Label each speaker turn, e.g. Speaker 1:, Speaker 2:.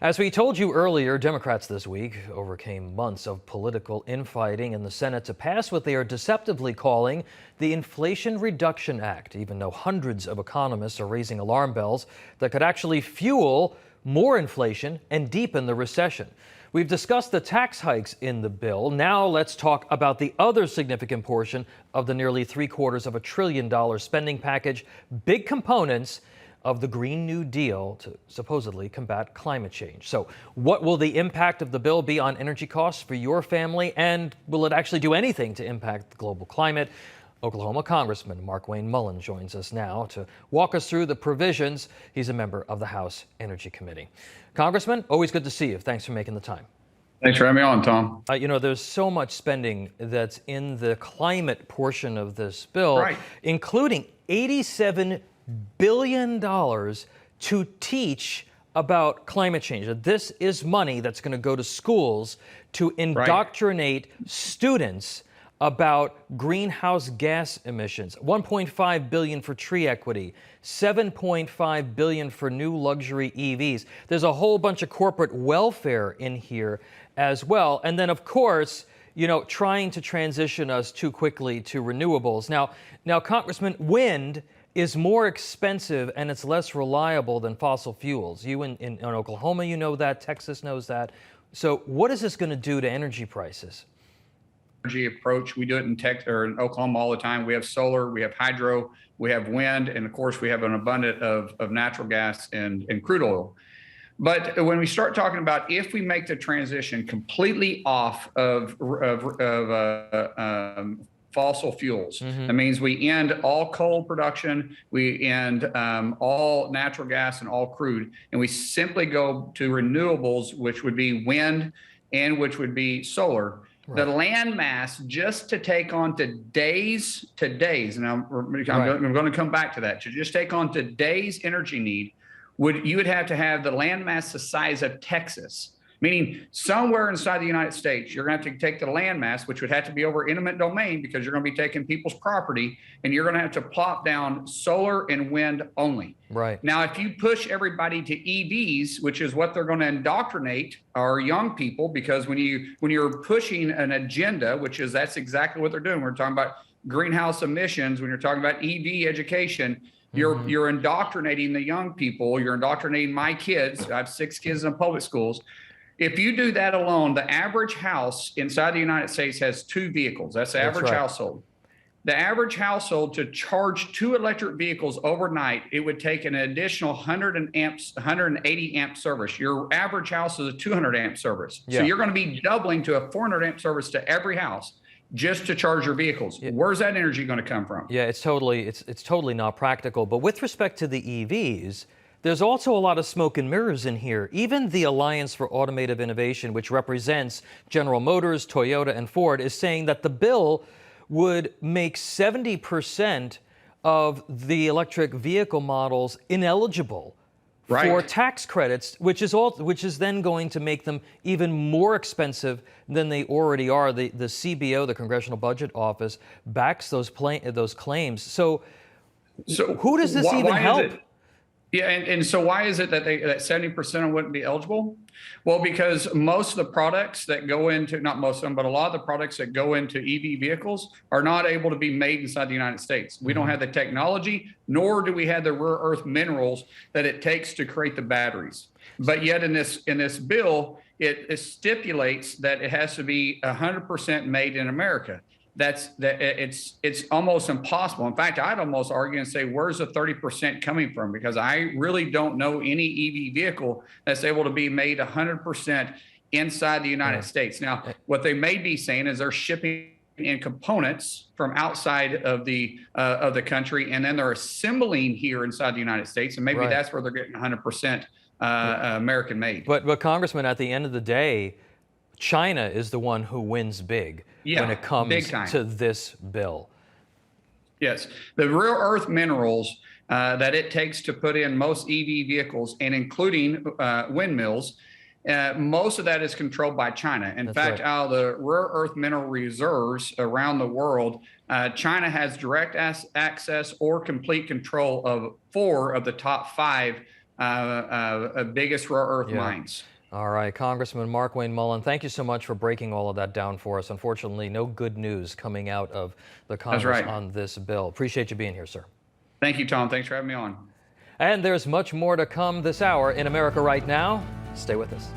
Speaker 1: As we told you earlier, Democrats this week overcame months of political infighting in the Senate to pass what they are deceptively calling the Inflation Reduction Act, even though hundreds of economists are raising alarm bells that could actually fuel more inflation and deepen the recession. We've discussed the tax hikes in the bill. Now let's talk about the other significant portion of the nearly $750 billion spending package, big components of the Green New Deal to supposedly combat climate change. So what will the impact of the bill be on energy costs for your family, and will it actually do anything to impact the global climate? Oklahoma Congressman Markwayne Mullin joins us now to walk us through the provisions. He's a member of the House Energy Committee. Congressman, always good to see you. Thanks for making the time.
Speaker 2: Thanks for having me on, Tom.
Speaker 1: There's so much spending that's in the climate portion of this bill,
Speaker 2: Right,
Speaker 1: including $87 billion to teach about climate change. This is money that's going to go to schools to indoctrinate students about greenhouse gas emissions. $1.5 billion for tree equity, $7.5 billion for new luxury EVs. There's a whole bunch of corporate welfare in here as well. And then, of course, trying to transition us too quickly to renewables. Now, Congressman, wind is more expensive and it's less reliable than fossil fuels. You in Oklahoma, you know that. Texas knows that. So what is this going to do to energy prices?
Speaker 2: Energy approach. We do it in Texas or in Oklahoma all the time. We have solar, we have hydro, we have wind, and of course we have an abundance of natural gas and crude oil. But when we start talking about if we make the transition completely off of fossil fuels, that means we end all coal production, we end all natural gas and all crude, and we simply go to renewables, which would be wind and which would be solar. Right. The land mass just to take on today's, and I'm going to come back to that, to just take on today's energy need, you would have to have the land mass the size of Texas, meaning somewhere inside the United States, you're going to have to take the land mass, which would have to be over eminent domain because you're going to be taking people's property, and you're going to have to plop down solar and wind only.
Speaker 1: Right.
Speaker 2: Now, if you push everybody to EVs, which is what they're going to indoctrinate our young people, because when you're pushing an agenda, that's exactly what they're doing. We're talking about greenhouse emissions. When you're talking about EV education, you're indoctrinating the young people. You're indoctrinating my kids. I have 6 kids in public schools. If you do that alone, the average house inside the United States has 2 vehicles. That's the average household. The average household, to charge 2 electric vehicles overnight, it would take an additional 180 amp service. Your average house is a 200 amp service. Yeah. So you're going to be doubling to a 400 amp service to every house just to charge your vehicles. Yeah. Where's that energy going to come from?
Speaker 1: Yeah, it's totally not practical. But with respect to the EVs, there's also a lot of smoke and mirrors in here. Even the Alliance for Automotive Innovation, which represents General Motors, Toyota, and Ford, is saying that the bill would make 70% of the electric vehicle models ineligible for tax credits, which is then going to make them even more expensive than they already are. The CBO, the Congressional Budget Office, backs those claims. So who does this even help?
Speaker 2: Yeah, and so why is it that that 70% wouldn't be eligible? Well, because most of the products that go into, not most of them, but a lot of the products that go into EV vehicles are not able to be made inside the United States. We don't have the technology, nor do we have the rare earth minerals that it takes to create the batteries. But yet in this bill, it stipulates that it has to be 100% made in America. It's almost impossible. In fact, I'd almost argue and say, where's the 30% coming from? Because I really don't know any EV vehicle that's able to be made 100% inside the United States. Now, what they may be saying is they're shipping in components from outside of the country, and then they're assembling here inside the United States, and maybe that's where they're getting 100% American made.
Speaker 1: But Congressman, at the end of the day, China is the one who wins big when it comes to this bill.
Speaker 2: Yes, the rare earth minerals that it takes to put in most EV vehicles, and including windmills, most of that is controlled by China. In fact, out of the rare earth mineral reserves around the world, China has direct access or complete control of 4 of the top 5 biggest rare earth mines.
Speaker 1: All right, Congressman Markwayne Mullin, thank you so much for breaking all of that down for us. Unfortunately, no good news coming out of the Congress on this bill. Appreciate you being here, sir.
Speaker 2: Thank you, Tom. Thanks for having me on.
Speaker 1: And there's much more to come this hour in America Right Now. Stay with us.